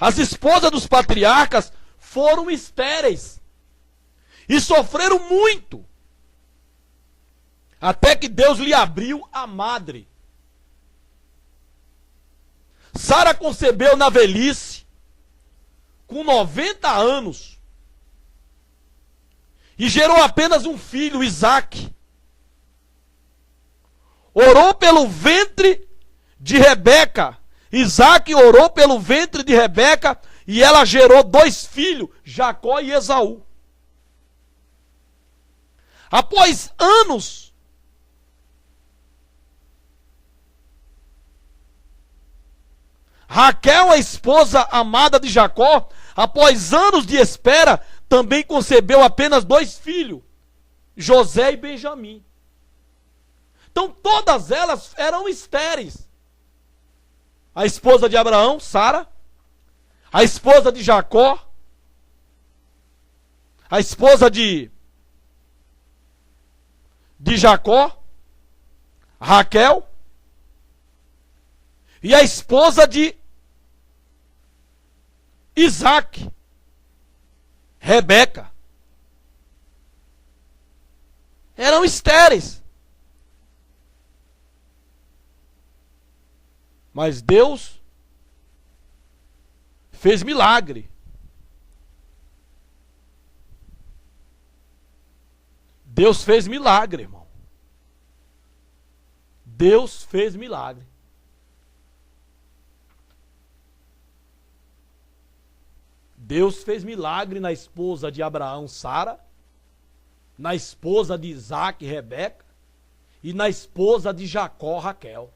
as esposas dos patriarcas foram estéreis e sofreram muito, até que Deus lhe abriu a madre. Sara concebeu na velhice, com 90 anos, e gerou apenas um filho, Isaque. Orou pelo ventre de Rebeca. Isaque orou pelo ventre de Rebeca, e ela gerou 2 filhos, Jacó e Esaú. Após anos, Raquel, a esposa amada de Jacó, após anos de espera, também concebeu apenas 2 filhos, José e Benjamim. Então todas elas eram estéreis. A esposa de Abraão, Sara, a esposa de Jacó, a esposa de Jacó, Raquel, e a esposa de Isaque, Rebeca. Eram estéreis. Mas Deus fez milagre. Deus fez milagre, irmão. Deus fez milagre. Deus fez milagre na esposa de Abraão, Sara, na esposa de Isaque, Rebeca, e na esposa de Jacó, Raquel.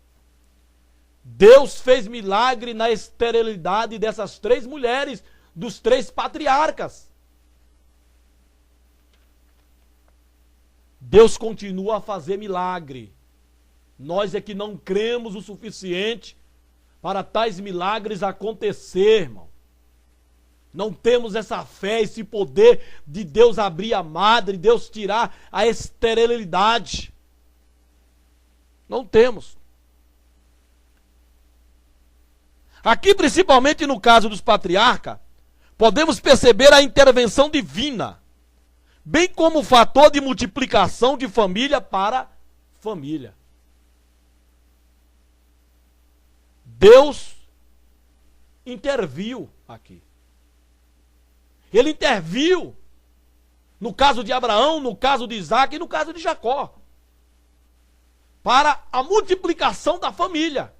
Deus fez milagre na esterilidade dessas 3 mulheres, dos 3 patriarcas. Deus continua a fazer milagre. Nós é que não cremos o suficiente para tais milagres acontecer, irmão. Não temos essa fé, esse poder de Deus abrir a madre, Deus tirar a esterilidade. Não temos. Aqui, principalmente no caso dos patriarcas, podemos perceber a intervenção divina, bem como o fator de multiplicação de família para família. Deus interviu aqui. Ele interviu no caso de Abraão, no caso de Isaque e no caso de Jacó, para a multiplicação da família.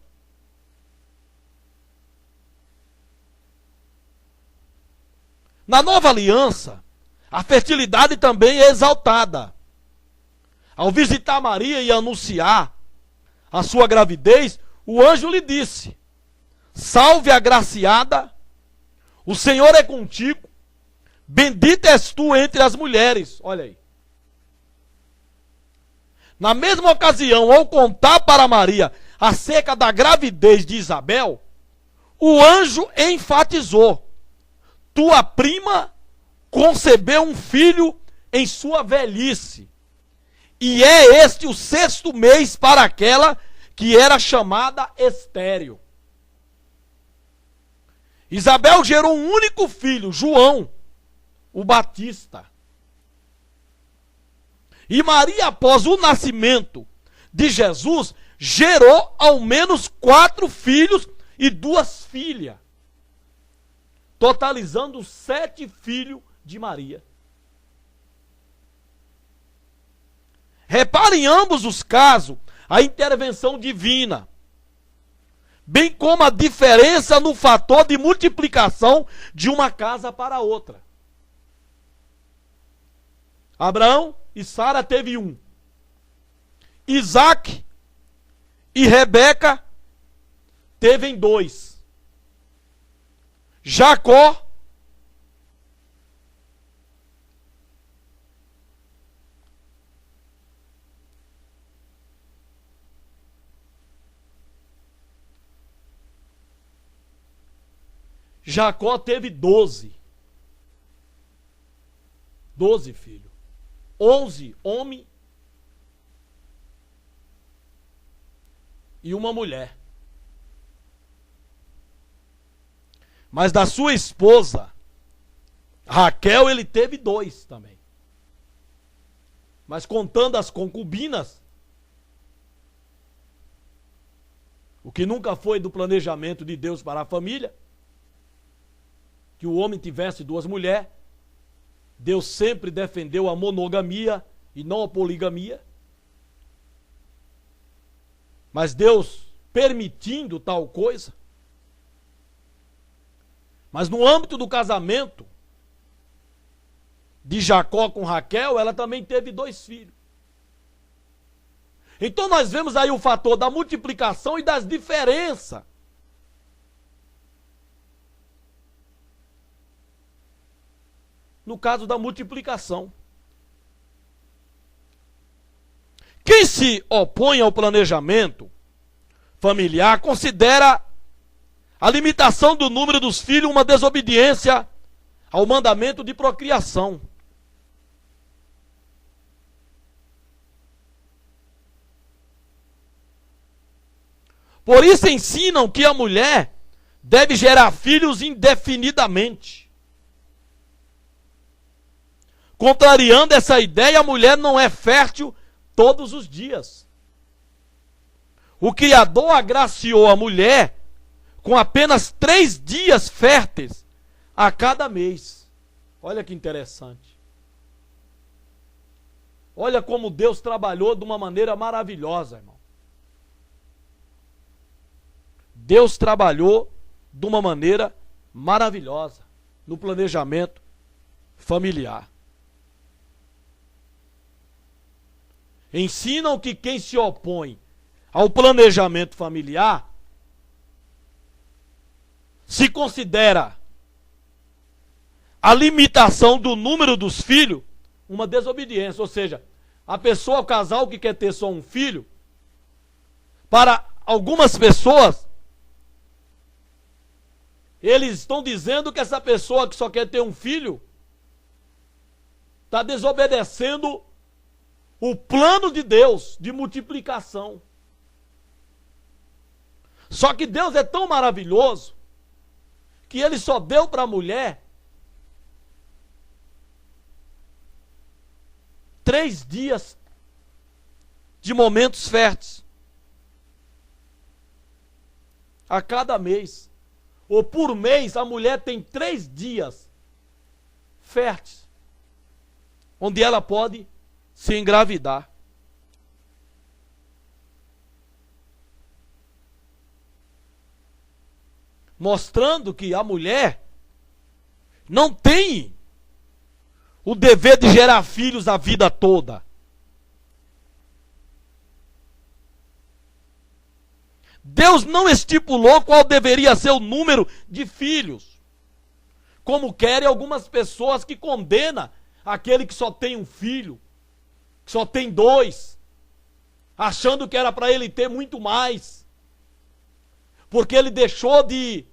Na nova aliança, a fertilidade também é exaltada. Ao visitar Maria e anunciar a sua gravidez, o anjo lhe disse: salve agraciada, o Senhor é contigo, bendita és tu entre as mulheres. Olha aí. Na mesma ocasião, ao contar para Maria acerca da gravidez de Isabel, o anjo enfatizou: tua prima concebeu um filho em sua velhice, e é este o 6º mês para aquela que era chamada estéril. Isabel gerou um único filho, João, o Batista. E Maria, após o nascimento de Jesus, gerou ao menos 4 filhos e 2 filhas, totalizando 7 filhos de Maria. Repare em ambos os casos a intervenção divina, bem como a diferença no fator de multiplicação de uma casa para outra. Abraão e Sara teve 1. Isaque e Rebeca teve 2. Jacó teve 12. 12 filhos. 11 homens e uma mulher. Mas da sua esposa, Raquel, ele teve 2 também. Mas contando as concubinas, o que nunca foi do planejamento de Deus para a família, que o homem tivesse 2 mulheres, Deus sempre defendeu a monogamia e não a poligamia. Mas Deus permitindo tal coisa. Mas no âmbito do casamento de Jacó com Raquel, ela também teve 2 filhos. Então nós vemos aí o fator da multiplicação e das diferenças. No caso da multiplicação. Quem se opõe ao planejamento familiar considera a limitação do número dos filhos uma desobediência ao mandamento de procriação. Por isso ensinam que a mulher deve gerar filhos indefinidamente. Contrariando essa ideia, a mulher não é fértil todos os dias. O Criador agraciou a mulher com apenas 3 dias férteis a cada mês. Olha que interessante. Olha como Deus trabalhou de uma maneira maravilhosa, irmão. Deus trabalhou de uma maneira maravilhosa no planejamento familiar. Ensinam que quem se opõe ao planejamento familiar se considera a limitação do número dos filhos uma desobediência. Ou seja, a pessoa, o casal que quer ter só um filho, para algumas pessoas, eles estão dizendo que essa pessoa que só quer ter um filho está desobedecendo o plano de Deus de multiplicação. Só que Deus é tão maravilhoso que Ele só deu para a mulher 3 dias de momentos férteis a cada mês. Ou por mês a mulher tem 3 dias férteis, onde ela pode se engravidar. Mostrando que a mulher não tem o dever de gerar filhos a vida toda. Deus não estipulou qual deveria ser o número de filhos, como querem algumas pessoas que condenam aquele que só tem um filho, que só tem 2, achando que era para ele ter muito mais, porque ele deixou de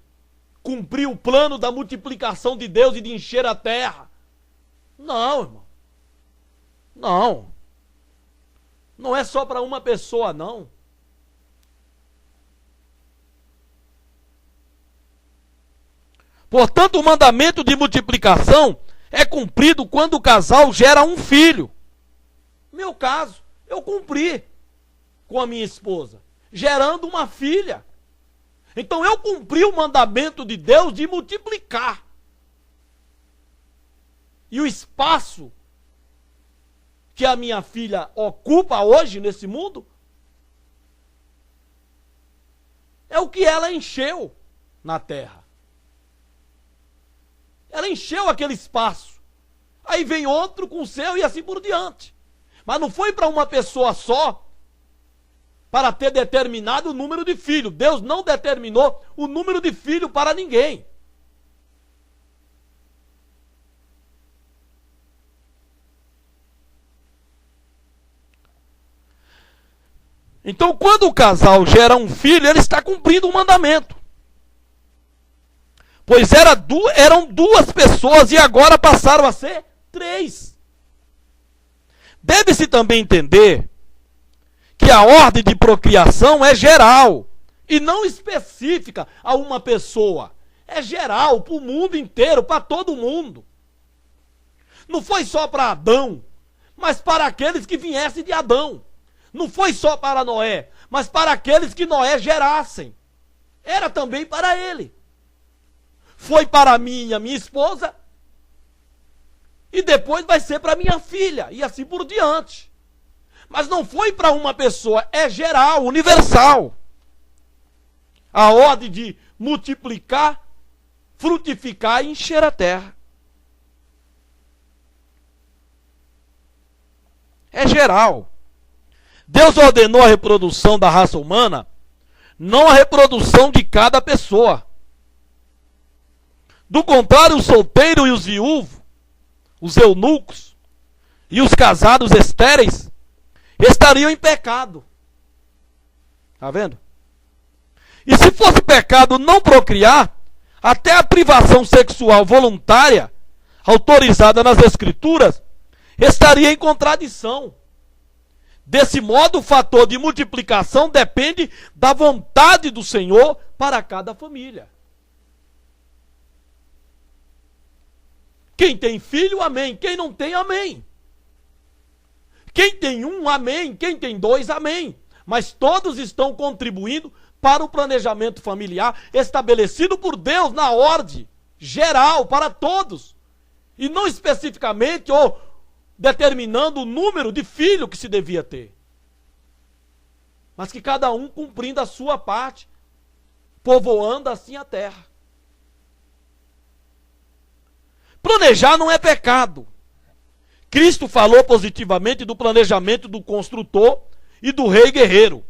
cumprir o plano da multiplicação de Deus e de encher a terra. Não, irmão. Não. Não é só para uma pessoa, não. Portanto, o mandamento de multiplicação é cumprido quando o casal gera um filho. Meu caso, eu cumpri com a minha esposa, gerando uma filha. Então eu cumpri o mandamento de Deus de multiplicar. E o espaço que a minha filha ocupa hoje nesse mundo é o que ela encheu na terra. Ela encheu aquele espaço. Aí vem outro com o seu e assim por diante. Mas não foi para uma pessoa só para ter determinado o número de filhos. Deus não determinou o número de filhos para ninguém. Então, quando o casal gera um filho, ele está cumprindo um mandamento. Pois eram 2 pessoas e agora passaram a ser 3. Deve-se também entender que a ordem de procriação é geral e não específica a uma pessoa. É geral, para o mundo inteiro, para todo mundo. Não foi só para Adão, mas para aqueles que viessem de Adão. Não foi só para Noé, mas para aqueles que Noé gerassem. Era também para ele. Foi para mim e a minha esposa, e depois vai ser para minha filha, e assim por diante. Mas não foi para uma pessoa, é geral, universal. A ordem de multiplicar, frutificar e encher a terra. É geral. Deus ordenou a reprodução da raça humana, não a reprodução de cada pessoa. Do contrário, o solteiro e os viúvos, os eunucos e os casados estéreis estariam em pecado. Está vendo? E se fosse pecado não procriar, até a privação sexual voluntária, autorizada nas Escrituras, estaria em contradição. Desse modo, o fator de multiplicação depende da vontade do Senhor para cada família. Quem tem filho, amém. Quem não tem, amém. Quem tem um, amém. Quem tem dois, amém. Mas todos estão contribuindo para o planejamento familiar estabelecido por Deus na ordem geral para todos. E não especificamente ou determinando o número de filhos que se devia ter. Mas que cada um cumprindo a sua parte, povoando assim a terra. Planejar não é pecado. Cristo falou positivamente do planejamento do construtor e do rei guerreiro.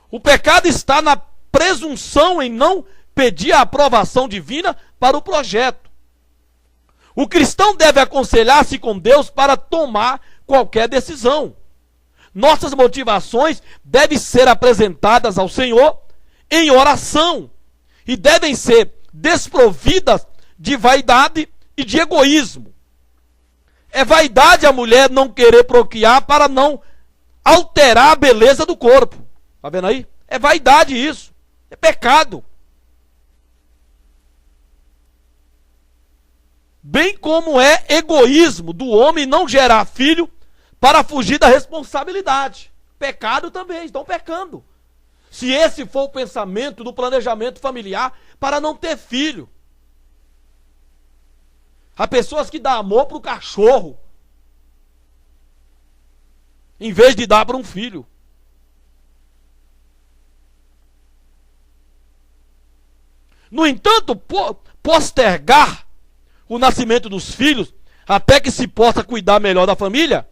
O pecado está na presunção em não pedir a aprovação divina para o projeto. O cristão deve aconselhar-se com Deus para tomar qualquer decisão. Nossas motivações devem ser apresentadas ao Senhor em oração e devem ser desprovidas de vaidade e de egoísmo. É vaidade a mulher não querer procriar para não alterar a beleza do corpo. Está vendo aí? É vaidade isso. É pecado. Bem como é egoísmo do homem não gerar filho para fugir da responsabilidade. Pecado também, estão pecando. Se esse for o pensamento do planejamento familiar para não ter filho. Há pessoas que dão amor para o cachorro, em vez de dar para um filho. No entanto, postergar o nascimento dos filhos, até que se possa cuidar melhor da família,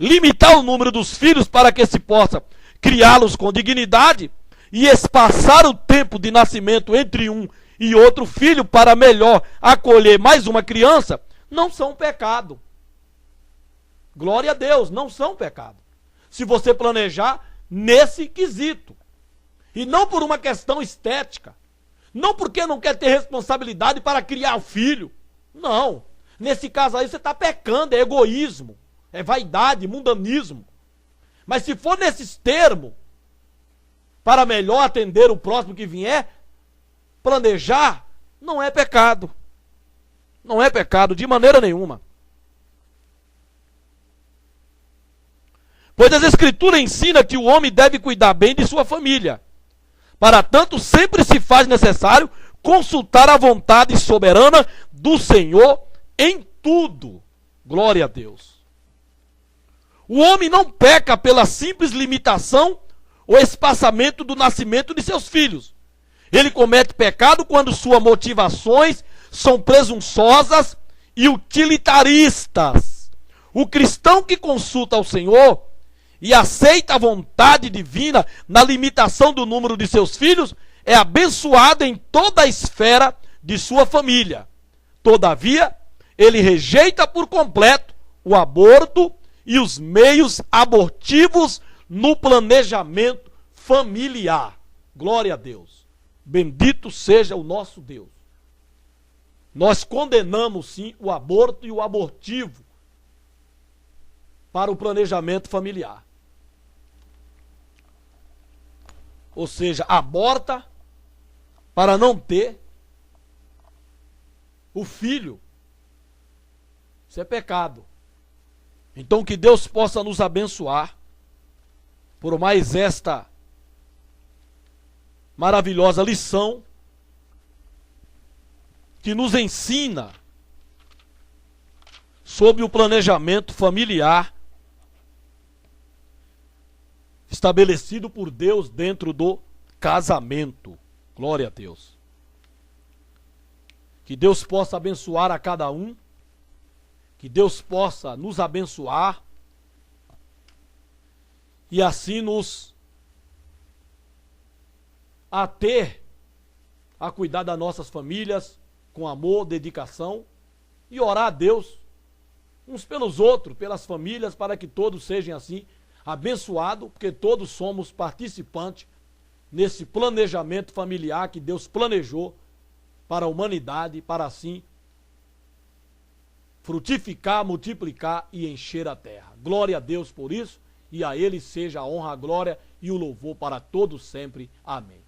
limitar o número dos filhos para que se possa criá-los com dignidade e espaçar o tempo de nascimento entre um e outro filho para melhor acolher mais uma criança, não são pecado. Glória a Deus, não são pecado. Se você planejar nesse quesito. E não por uma questão estética. Não porque não quer ter responsabilidade para criar o filho. Não. Nesse caso aí você está pecando, é egoísmo, é vaidade, mundanismo. Mas se for nesses termos, para melhor atender o próximo que vier, planejar não é pecado. Não é pecado de maneira nenhuma. Pois as Escrituras ensinam que o homem deve cuidar bem de sua família. Para tanto, sempre se faz necessário consultar a vontade soberana do Senhor em tudo. Glória a Deus. O homem não peca pela simples limitação ou espaçamento do nascimento de seus filhos. Ele comete pecado quando suas motivações são presunçosas e utilitaristas. O cristão que consulta ao Senhor e aceita a vontade divina na limitação do número de seus filhos é abençoado em toda a esfera de sua família. Todavia, ele rejeita por completo o aborto e os meios abortivos no planejamento familiar. Glória a Deus. Bendito seja o nosso Deus. Nós condenamos sim o aborto e o abortivo para o planejamento familiar. Ou seja, aborta para não ter o filho. Isso é pecado. Então que Deus possa nos abençoar por mais esta maravilhosa lição que nos ensina sobre o planejamento familiar estabelecido por Deus dentro do casamento. Glória a Deus. Que Deus possa abençoar a cada um, que Deus possa nos abençoar e assim nos ater a cuidar das nossas famílias com amor, dedicação e orar a Deus uns pelos outros, pelas famílias, para que todos sejam assim abençoados, porque todos somos participantes nesse planejamento familiar que Deus planejou para a humanidade, para assim frutificar, multiplicar e encher a terra. Glória a Deus por isso, e a Ele seja a honra, a glória e o louvor para todos sempre. Amém.